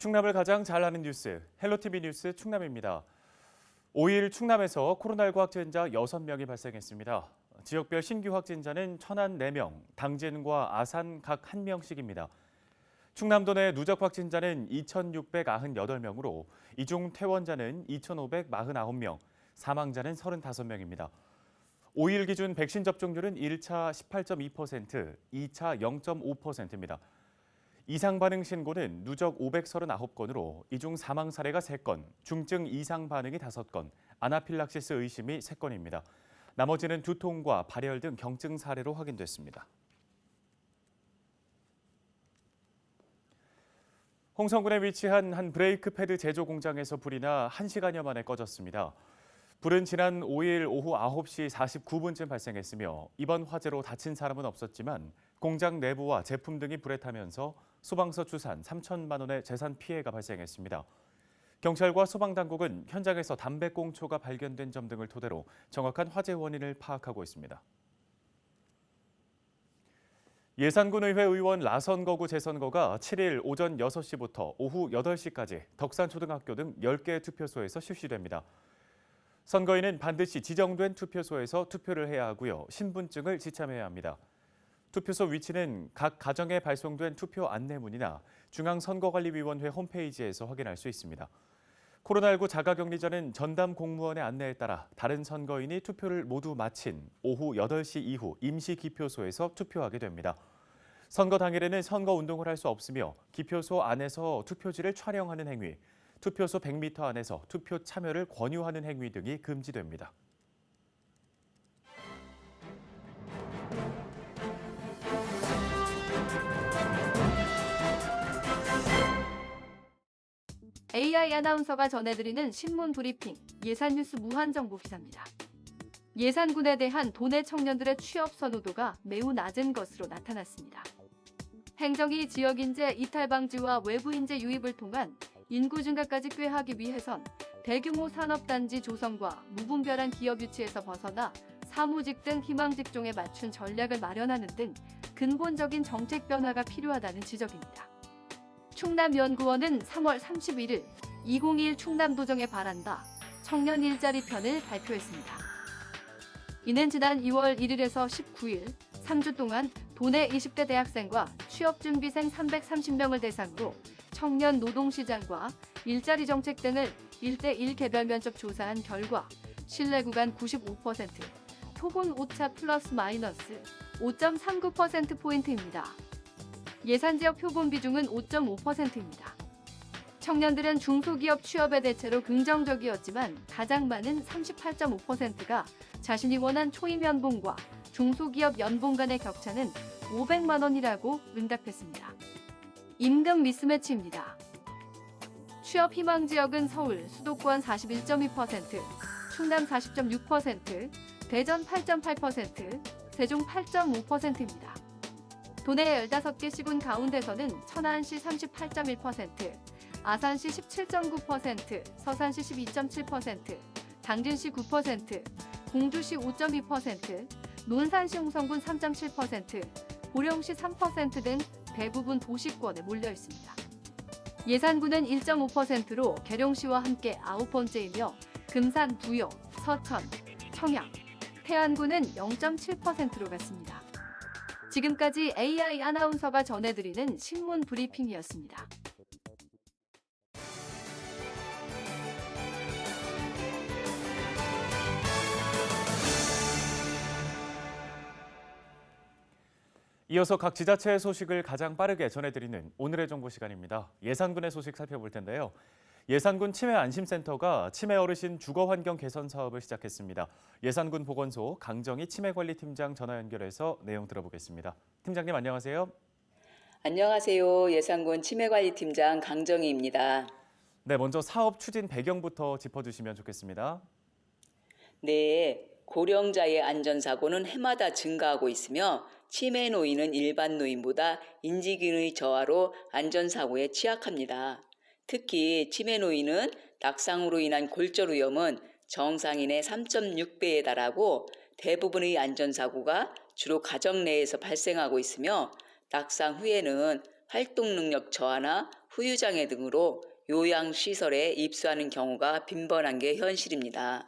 충남을 가장 잘 아는 뉴스, 헬로티비 뉴스 충남입니다. 5일 충남에서 코로나19 확진자 6명이 발생했습니다. 지역별 신규 확진자는 천안 4명, 당진과 아산 각 1명씩입니다. 충남도 내 누적 확진자는 2,698명으로 이 중 퇴원자는 2,549명, 사망자는 35명입니다. 5일 기준 백신 접종률은 1차 18.2%, 2차 0.5%입니다. 이상 반응 신고는 누적 539건으로 이 중 사망 사례가 3건, 중증 이상 반응이 5건, 아나필락시스 의심이 3건입니다. 나머지는 두통과 발열 등 경증 사례로 확인됐습니다. 홍성군에 위치한 한 브레이크 패드 제조 공장에서 불이 나 1시간여 만에 꺼졌습니다. 불은 지난 5일 오후 9시 49분쯤 발생했으며 이번 화재로 다친 사람은 없었지만 공장 내부와 제품 등이 불에 타면서 소방서 추산 3천만 원의 재산 피해가 발생했습니다. 경찰과 소방당국은 현장에서 담배꽁초가 발견된 점 등을 토대로 정확한 화재 원인을 파악하고 있습니다. 예산군의회 의원 라선거구 재선거가 7일 오전 6시부터 오후 8시까지 덕산초등학교 등 10개 투표소에서 실시됩니다. 선거인은 반드시 지정된 투표소에서 투표를 해야 하고요. 신분증을 지참해야 합니다. 투표소 위치는 각 가정에 발송된 투표 안내문이나 중앙선거관리위원회 홈페이지에서 확인할 수 있습니다. 코로나19 자가격리자는 전담 공무원의 안내에 따라 다른 선거인이 투표를 모두 마친 오후 8시 이후 임시 기표소에서 투표하게 됩니다. 선거 당일에는 선거운동을 할 수 없으며 기표소 안에서 투표지를 촬영하는 행위, 투표소 100m 안에서 투표 참여를 권유하는 행위 등이 금지됩니다. AI 아나운서가 전해드리는 신문 브리핑, 예산뉴스 무한정보 기사입니다. 예산군에 대한 도내 청년들의 취업 선호도가 매우 낮은 것으로 나타났습니다. 행정이 지역 인재 이탈 방지와 외부 인재 유입을 통한 인구 증가까지 꾀하기 위해선 대규모 산업단지 조성과 무분별한 기업 유치에서 벗어나 사무직 등 희망 직종에 맞춘 전략을 마련하는 등 근본적인 정책 변화가 필요하다는 지적입니다. 충남연구원은 3월 31일 2021 충남도정에 바란다 청년 일자리 편을 발표했습니다. 이는 지난 2월 1일에서 19일 3주 동안 도내 20대 대학생과 취업준비생 330명을 대상으로 청년 노동시장과 일자리 정책 등을 1대1 개별 면접 조사한 결과 신뢰 구간 95%, 표본 오차 플러스 마이너스 5.39%포인트입니다. 예산 지역 표본 비중은 5.5%입니다. 청년들은 중소기업 취업에 대체로 긍정적이었지만 가장 많은 38.5%가 자신이 원한 초임 연봉과 중소기업 연봉 간의 격차는 500만 원이라고 응답했습니다. 임금 미스매치입니다. 취업 희망 지역은 서울, 수도권 41.2%, 충남 40.6%, 대전 8.8%, 세종 8.5%입니다. 도내 15개 시군 가운데서는 천안시 38.1%, 아산시 17.9%, 서산시 12.7%, 당진시 9%, 공주시 5.2%, 논산시 홍성군 3.7%, 보령시 3% 등 대부분 도시권에 몰려 있습니다. 예산군은 1.5%로 계룡시와 함께 9번째이며 금산, 부여, 서천, 청양, 태안군은 0.7%로 갔습니다. 지금까지 AI 아나운서가 전해드리는 신문 브리핑이었습니다. 이어서 각 지자체의 소식을 가장 빠르게 전해드리는 오늘의 정보 시간입니다. 예산군의 소식 살펴볼 텐데요. 예산군 치매안심센터가 치매 어르신 주거환경 개선 사업을 시작했습니다. 예산군 보건소 강정희 치매관리팀장 전화 연결해서 내용 들어보겠습니다. 팀장님 안녕하세요. 안녕하세요. 예산군 치매관리팀장 강정희입니다. 네, 먼저 사업 추진 배경부터 짚어주시면 좋겠습니다. 네, 고령자의 안전사고는 해마다 증가하고 있으며 치매 노인은 일반 노인보다 인지기능의 저하로 안전사고에 취약합니다. 특히 치매 노인은 낙상으로 인한 골절 위험은 정상인의 3.6배에 달하고 대부분의 안전사고가 주로 가정 내에서 발생하고 있으며 낙상 후에는 활동 능력 저하나 후유장애 등으로 요양시설에 입소하는 경우가 빈번한 게 현실입니다.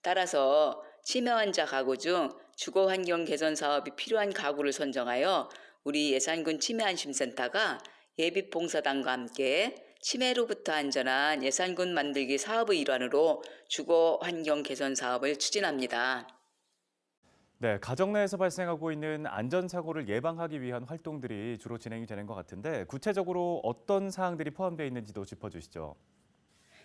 따라서 치매 환자 가구 중 주거 환경 개선 사업이 필요한 가구를 선정하여 우리 예산군 치매안심센터가 예비봉사단과 함께 치매로부터 안전한 예산군 만들기 사업의 일환으로 주거 환경 개선 사업을 추진합니다. 네, 가정 내에서 발생하고 있는 안전사고를 예방하기 위한 활동들이 주로 진행이 되는 것 같은데 구체적으로 어떤 사항들이 포함되어 있는지도 짚어주시죠.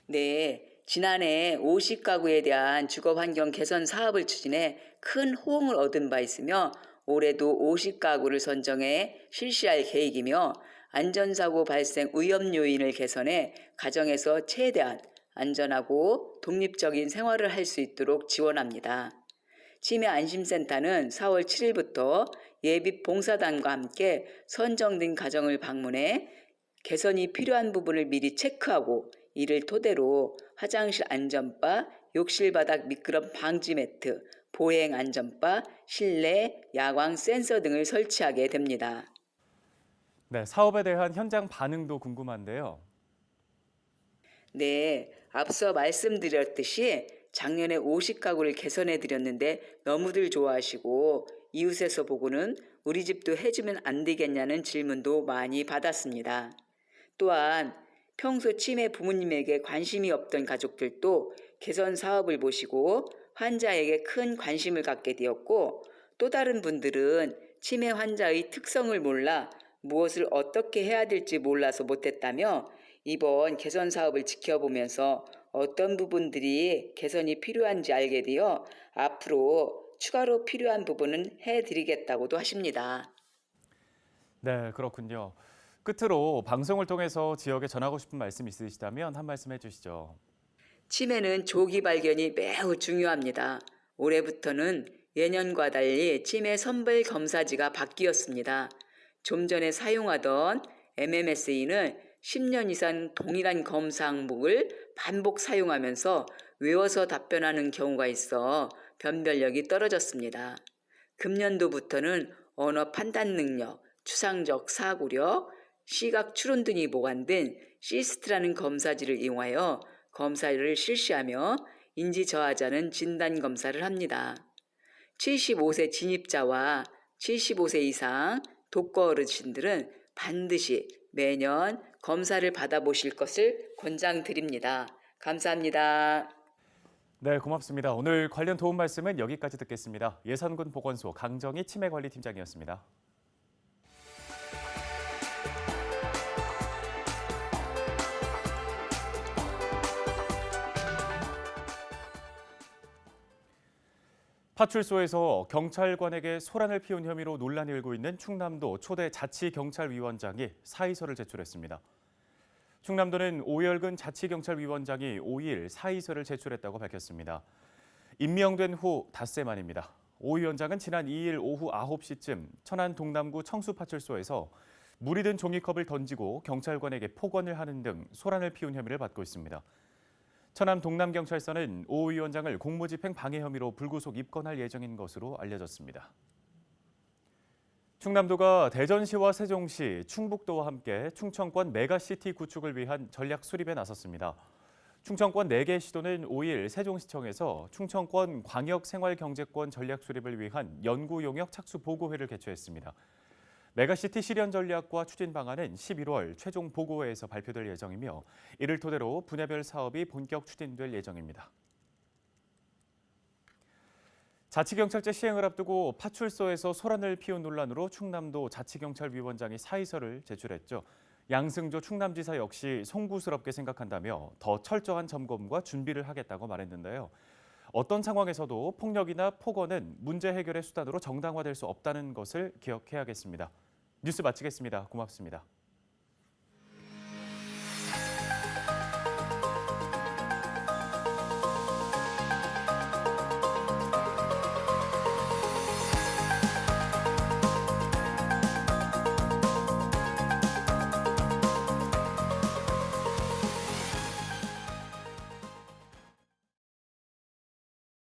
네, 지난해 50가구에 대한 주거 환경 개선 사업을 추진해 큰 호응을 얻은 바 있으며 올해도 50가구를 선정해 실시할 계획이며 안전사고 발생 위험 요인을 개선해 가정에서 최대한 안전하고 독립적인 생활을 할 수 있도록 지원합니다. 치매안심센터는 4월 7일부터 예비 봉사단과 함께 선정된 가정을 방문해 개선이 필요한 부분을 미리 체크하고 이를 토대로 화장실 안전바, 욕실 바닥 미끄럼 방지 매트, 보행 안전바, 실내 야광 센서 등을 설치하게 됩니다. 네, 사업에 대한 현장 반응도 궁금한데요. 네, 앞서 말씀드렸듯이 작년에 50가구를 개선해 드렸는데 너무들 좋아하시고 이웃에서 보고는 우리 집도 해주면 안 되겠냐는 질문도 많이 받았습니다. 또한 평소 치매 부모님에게 관심이 없던 가족들도 개선 사업을 보시고 환자에게 큰 관심을 갖게 되었고 또 다른 분들은 치매 환자의 특성을 몰라 무엇을 어떻게 해야 될지 몰라서 못했다며 이번 개선 사업을 지켜보면서 어떤 부분들이 개선이 필요한지 알게 되어 앞으로 추가로 필요한 부분은 해드리겠다고도 하십니다. 네, 그렇군요. 끝으로 방송을 통해서 지역에 전하고 싶은 말씀 있으시다면 한 말씀 해주시죠. 치매는 조기 발견이 매우 중요합니다. 올해부터는 예년과 달리 치매 선별 검사지가 바뀌었습니다. 좀 전에 사용하던 MMSE는 10년 이상 동일한 검사 항목을 반복 사용하면서 외워서 답변하는 경우가 있어 변별력이 떨어졌습니다. 금년도부터는 언어 판단 능력, 추상적 사고력, 시각 추론 등이 보관된 시스트라는 검사지를 이용하여 검사를 실시하며 인지 저하자는 진단 검사를 합니다. 75세 진입자와 75세 이상 독거 어르신들은 반드시 매년 검사를 받아보실 것을 권장드립니다. 감사합니다. 네, 고맙습니다. 오늘 관련 도움 말씀은 여기까지 듣겠습니다. 예산군 보건소 강정희 치매관리팀장이었습니다. 파출소에서 경찰관에게 소란을 피운 혐의로 논란이 일고 있는 충남도 초대 자치경찰위원장이 사의서를 제출했습니다. 충남도는 오열근 자치경찰위원장이 5일 사의서를 제출했다고 밝혔습니다. 임명된 후 닷새 만입니다. 오 위원장은 지난 2일 오후 9시쯤 천안 동남구 청수파출소에서 물이 든 종이컵을 던지고 경찰관에게 폭언을 하는 등 소란을 피운 혐의를 받고 있습니다. 천안 동남경찰서는 오 위원장을 공무집행 방해 혐의로 불구속 입건할 예정인 것으로 알려졌습니다. 충남도가 대전시와 세종시, 충북도와 함께 충청권 메가시티 구축을 위한 전략 수립에 나섰습니다. 충청권 4개 시도는 5일 세종시청에서 충청권 광역생활경제권 전략 수립을 위한 연구용역 착수보고회를 개최했습니다. 메가시티 실현 전략과 추진 방안은 11월 최종 보고회에서 발표될 예정이며 이를 토대로 분야별 사업이 본격 추진될 예정입니다. 자치경찰제 시행을 앞두고 파출소에서 소란을 피운 논란으로 충남도 자치경찰위원장이 사의서를 제출했죠. 양승조 충남지사 역시 송구스럽게 생각한다며 더 철저한 점검과 준비를 하겠다고 말했는데요. 어떤 상황에서도 폭력이나 폭언은 문제 해결의 수단으로 정당화될 수 없다는 것을 기억해야겠습니다. 뉴스 마치겠습니다. 고맙습니다.